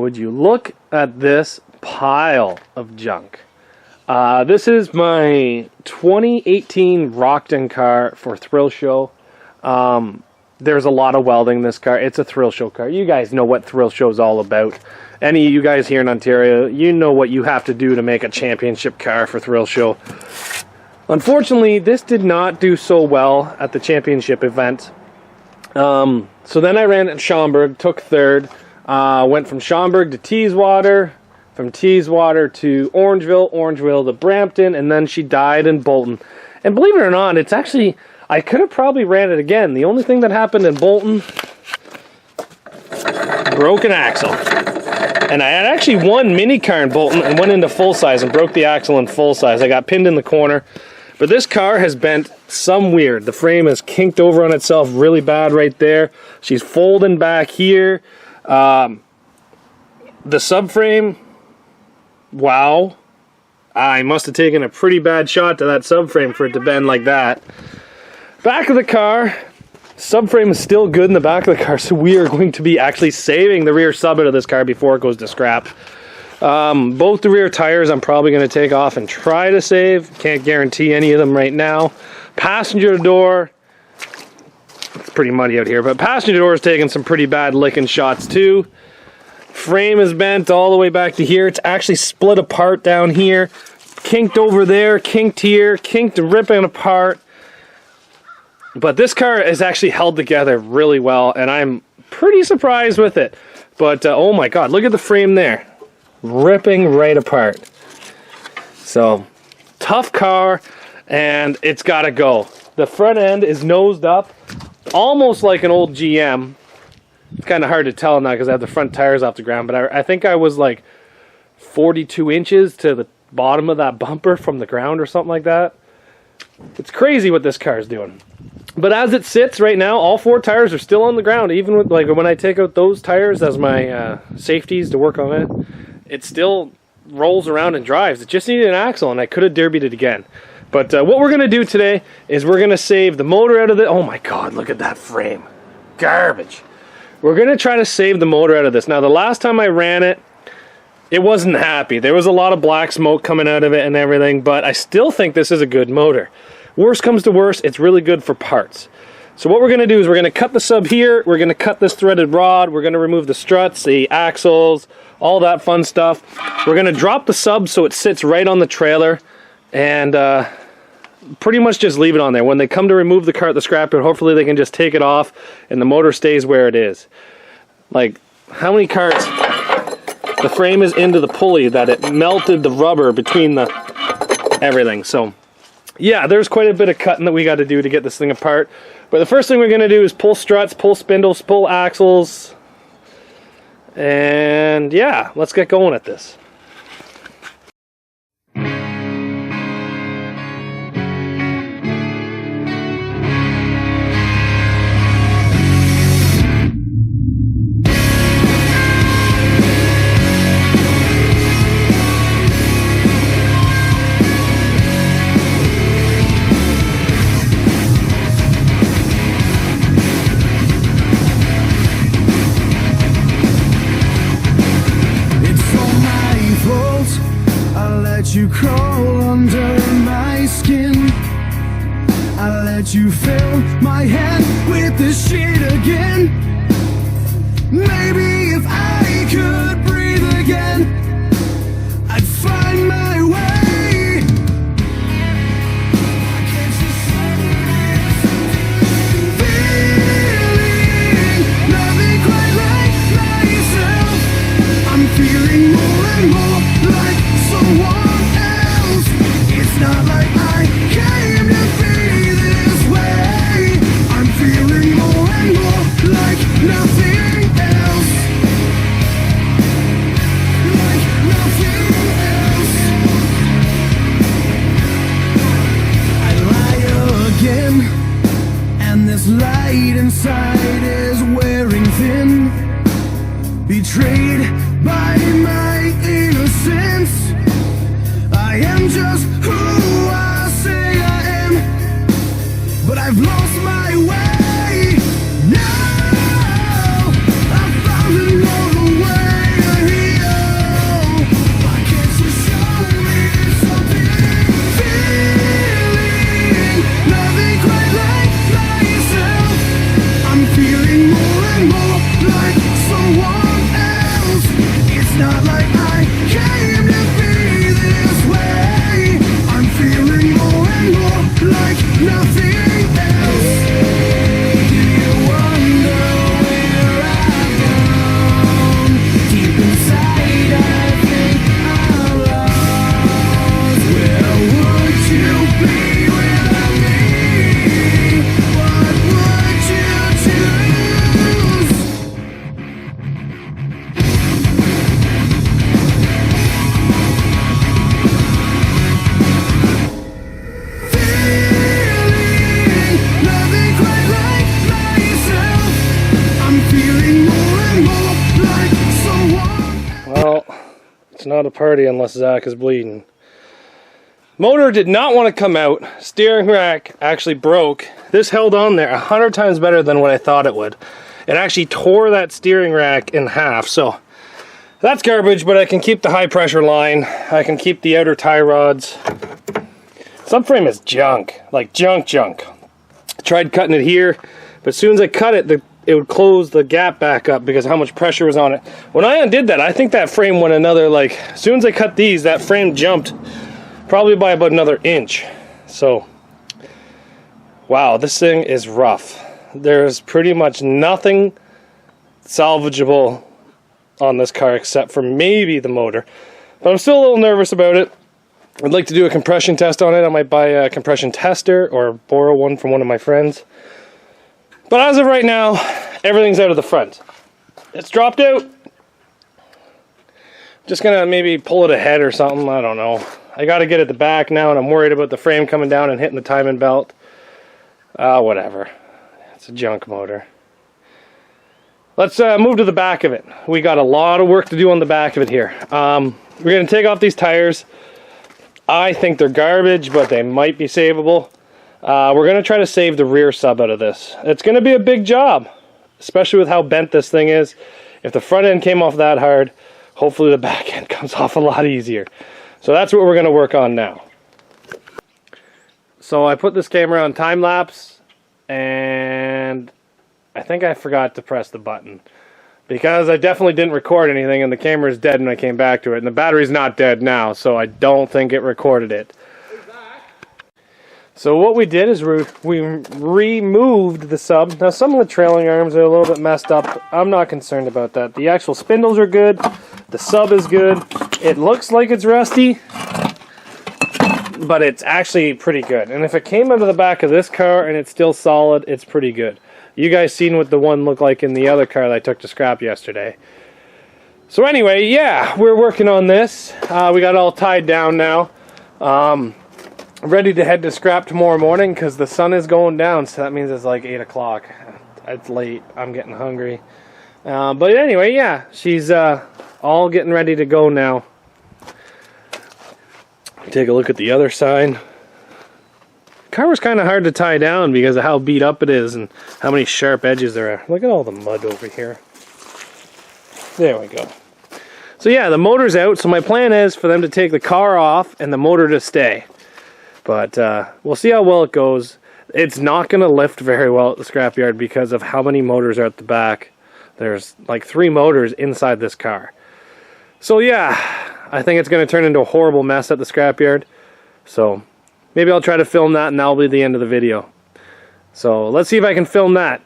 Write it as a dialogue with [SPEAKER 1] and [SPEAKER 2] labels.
[SPEAKER 1] would you look at this pile of junk. This is my 2018 Rockton car for Thrill Show. There's a lot of welding in this car. It's a Thrill Show car. You guys know what Thrill Show is all about. Any of you guys here in Ontario, you know what you have to do to make a championship car for Thrill Show. Unfortunately, this did not do so well at the championship event. So then I ran at Schaumburg, took third, went from Schaumburg to Teeswater, from Teeswater to Orangeville, Orangeville to Brampton, and then she died in Bolton. And believe it or not, it's actually, I could have probably ran it again. The only thing that happened in Bolton, broken axle. And I had actually won mini car in Bolton and went into full size and broke the axle in full size. I got pinned in the corner. But this car has bent some weird. The frame is kinked over on itself really bad right there. She's folding back here. The subframe, wow. I must have taken a pretty bad shot to that subframe for it to bend like that. Back of the car, subframe is still good in the back of the car, so we are going to be actually saving the rear sub out of this car before it goes to scrap. Both the rear tires I'm probably going to take off and try to save. Can't guarantee any of them right now. Passenger door, it's pretty muddy out here, but passenger door is taking some pretty bad licking shots too. Frame is bent all the way back to here. It's actually split apart down here. Kinked over there, kinked here, kinked and ripping apart. But this car is actually held together really well, and I'm pretty surprised with it. But oh my god, look at the frame there. Ripping right apart. So, tough car, and it's got to go. The front end is nosed up, almost like an old GM. It's kind of hard to tell now because I have the front tires off the ground, but I think I was like 42 inches to the bottom of that bumper from the ground or something like that. It's crazy what this car is doing. But as it sits right now, all four tires are still on the ground. Even with, like, when I take out those tires as my safeties to work on it, it still rolls around and drives. It just needed an axle, and I could have derbied it again. But what we're going to do today is we're going to save the motor out of it. Oh my god, look at that frame. Garbage. We're going to try to save the motor out of this. Now, the last time I ran it, it wasn't happy. There was a lot of black smoke coming out of it and everything, but I still think this is a good motor. Worst comes to worst, it's really good for parts. So what we're going to do is we're going to cut the sub here, we're going to cut this threaded rod, we're going to remove the struts, the axles, all that fun stuff. We're going to drop the sub so it sits right on the trailer, and pretty much just leave it on there. When they come to remove the car at the scrapyard, hopefully they can just take it off and the motor stays where it is. Like, how many carts, the frame is into the pulley that it melted the rubber between the everything. So yeah, there's quite a bit of cutting that we got to do to get this thing apart. But the first thing we're going to do is pull struts, pull spindles, pull axles. And yeah, let's get going at this.
[SPEAKER 2] You crawl under my skin. I let you fill my head with this shit again. Maybe if I could breathe again, I'd find my way. Can't you feeling nothing quite like myself? I'm feeling more and more like someone. It's not like I came to be this way. I'm feeling more and more like nothing else. Like nothing else. I lie again, and this light inside is wearing thin. Betrayed by my innocence, I am just who I say I am, but I've lost my way. Now I've found another way to heal.
[SPEAKER 1] It's not a party unless Zach is bleeding. Motor did not want to come out. Steering rack actually broke. This held on there 100 times better than what I thought it would. It actually tore that steering rack in half. So that's garbage, but I can keep the high pressure line. I can keep the outer tie rods. Subframe is junk, like junk. I tried cutting it here, but as soon as I cut it, it would close the gap back up because of how much pressure was on it. When I undid that, I think that frame went another, like, as soon as I cut these, that frame jumped probably by about another inch. So, wow, this thing is rough. There's pretty much nothing salvageable on this car except for maybe the motor. But I'm still a little nervous about it. I'd like to do a compression test on it. I might buy a compression tester or borrow one from one of my friends. But as of right now, everything's out of the front. It's dropped out. Just gonna maybe pull it ahead or something, I don't know. I gotta get at the back now and I'm worried about the frame coming down and hitting the timing belt. Whatever. It's a junk motor. Let's move to the back of it. We got a lot of work to do on the back of it here. We're gonna take off these tires. I think they're garbage, but they might be savable. We're going to try to save the rear sub out of this. It's going to be a big job, especially with how bent this thing is. If the front end came off that hard, hopefully the back end comes off a lot easier. So that's what we're going to work on now. So I put this camera on time lapse, and I think I forgot to press the button. Because I definitely didn't record anything and the camera is dead when I came back to it. And the battery's not dead now, so I don't think it recorded it. So what we did is we removed the sub. Now some of the trailing arms are a little bit messed up. I'm not concerned about that. The actual spindles are good. The sub is good. It looks like it's rusty, but it's actually pretty good. And if it came out of the back of this car and it's still solid, it's pretty good. You guys seen what the one looked like in the other car that I took to scrap yesterday. So anyway, yeah, we're working on this. We got it all tied down now. Ready to head to scrap tomorrow morning because the sun is going down, so that means it's like 8 o'clock. It's late. I'm getting hungry. But anyway, yeah, she's all getting ready to go now. Take a look at the other side. Car was kind of hard to tie down because of how beat up it is and how many sharp edges there are. Look at all the mud over here. There we go. So yeah, the motor's out, so my plan is for them to take the car off and the motor to stay. But we'll see how well it goes. It's not going to lift very well at the scrapyard because of how many motors are at the back. There's like 3 motors inside this car. So yeah, I think it's going to turn into a horrible mess at the scrapyard. So maybe I'll try to film that and that'll be the end of the video. So let's see if I can film that.